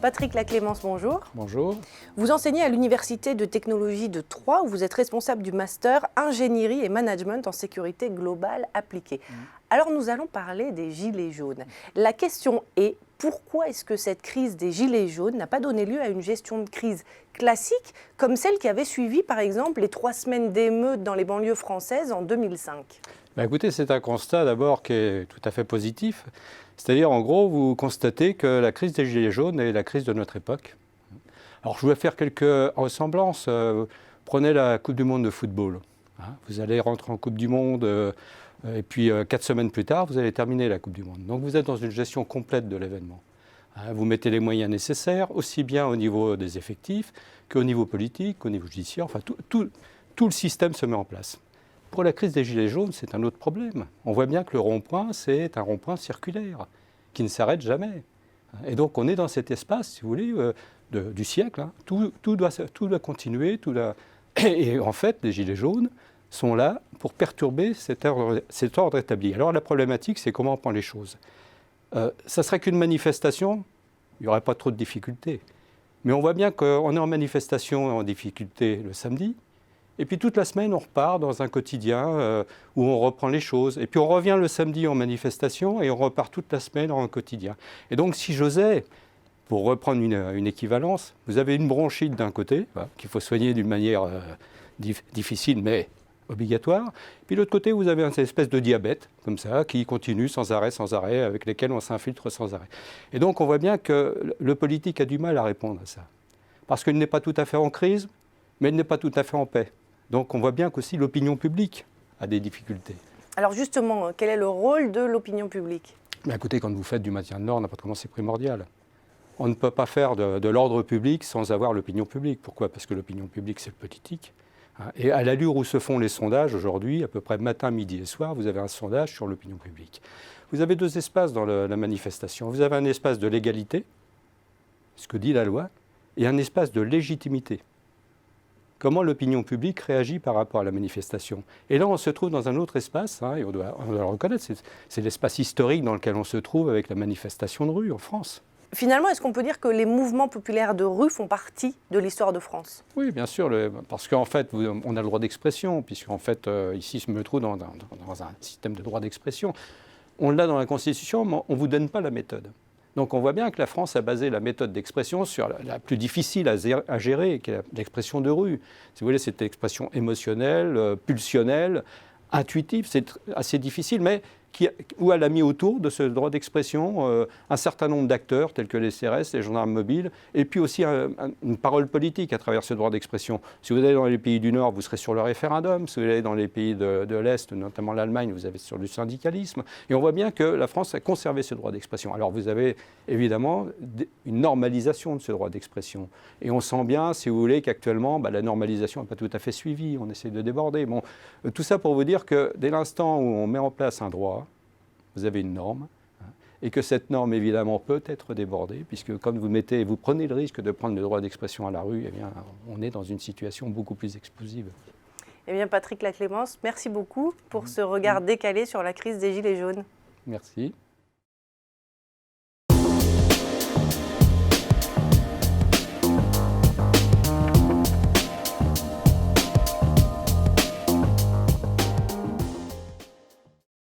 Patrick Laclémence, bonjour. Bonjour. Vous enseignez à l'Université de technologie de Troyes où vous êtes responsable du master ingénierie et management en sécurité globale appliquée. Alors nous allons parler des gilets jaunes. La question est, pourquoi est-ce que cette crise des gilets jaunes n'a pas donné lieu à une gestion de crise classique comme celle qui avait suivi par exemple les 3 semaines d'émeutes dans les banlieues françaises en 2005 ? Écoutez, c'est un constat d'abord qui est tout à fait positif. C'est-à-dire, en gros, vous constatez que la crise des Gilets jaunes est la crise de notre époque. Alors, je vais faire quelques ressemblances. Prenez la Coupe du monde de football. Vous allez rentrer en Coupe du monde et puis 4 semaines plus tard, vous allez terminer la Coupe du monde. Donc, vous êtes dans une gestion complète de l'événement. Vous mettez les moyens nécessaires, aussi bien au niveau des effectifs qu'au niveau politique, qu'au niveau judiciaire. Enfin, tout le système se met en place. Pour la crise des Gilets jaunes, c'est un autre problème. On voit bien que le rond-point, c'est un rond-point circulaire qui ne s'arrête jamais. Et donc, on est dans cet espace, si vous voulez, du siècle. Tout doit continuer. Et en fait, les Gilets jaunes sont là pour perturber cet ordre établi. Alors, la problématique, c'est comment on prend les choses. Ça serait qu'une manifestation, il n'y aurait pas trop de difficultés. Mais on voit bien qu'on est en manifestation et en difficulté le samedi. Et puis toute la semaine, on repart dans un quotidien où on reprend les choses. Et puis on revient le samedi en manifestation et on repart toute la semaine en quotidien. Et donc si j'osais, pour reprendre une équivalence, vous avez une bronchite d'un côté, qu'il faut soigner d'une manière difficile mais obligatoire. Puis de l'autre côté, vous avez une espèce de diabète, comme ça, qui continue sans arrêt, avec lesquels on s'infiltre sans arrêt. Et donc on voit bien que le politique a du mal à répondre à ça. Parce qu'il n'est pas tout à fait en crise, mais il n'est pas tout à fait en paix. Donc on voit bien qu'aussi l'opinion publique a des difficultés. Alors justement, quel est le rôle de l'opinion publique ? Écoutez, quand vous faites du maintien de l'ordre, n'importe comment, c'est primordial. On ne peut pas faire de l'ordre public sans avoir l'opinion publique. Pourquoi ? Parce que l'opinion publique, c'est le politique. Et à l'allure où se font les sondages aujourd'hui, à peu près matin, midi et soir, vous avez un sondage sur l'opinion publique. Vous avez 2 espaces dans la manifestation. Vous avez un espace de légalité, ce que dit la loi, et un espace de légitimité. Comment l'opinion publique réagit par rapport à la manifestation. Et là, on se trouve dans un autre espace, et on doit le reconnaître, c'est l'espace historique dans lequel on se trouve avec la manifestation de rue en France. Finalement, est-ce qu'on peut dire que les mouvements populaires de rue font partie de l'histoire de France ? Oui, bien sûr, parce qu'en fait, on a le droit d'expression, puisqu'en fait, ici, je me trouve dans un système de droit d'expression. On l'a dans la Constitution, mais on ne vous donne pas la méthode. Donc on voit bien que la France a basé la méthode d'expression sur la plus difficile à gérer, qui est l'expression de rue. Si vous voulez, cette expression émotionnelle, pulsionnelle, intuitive, c'est assez difficile, mais où elle a mis autour de ce droit d'expression un certain nombre d'acteurs, tels que les CRS, les gendarmes mobiles, et puis aussi une parole politique à travers ce droit d'expression. Si vous allez dans les pays du Nord, vous serez sur le référendum. Si vous allez dans les pays de l'Est, notamment l'Allemagne, vous avez sur le syndicalisme. Et on voit bien que la France a conservé ce droit d'expression. Alors vous avez évidemment une normalisation de ce droit d'expression. Et on sent bien, si vous voulez, qu'actuellement, la normalisation n'est pas tout à fait suivie. On essaie de déborder. Bon, tout ça pour vous dire que dès l'instant où on met en place un droit, vous avez une norme, et que cette norme, évidemment, peut être débordée, puisque quand vous prenez le risque de prendre le droit d'expression à la rue, eh bien, on est dans une situation beaucoup plus explosive. Eh bien, Patrick Laclémence, merci beaucoup pour ce regard décalé sur la crise des Gilets jaunes. Merci.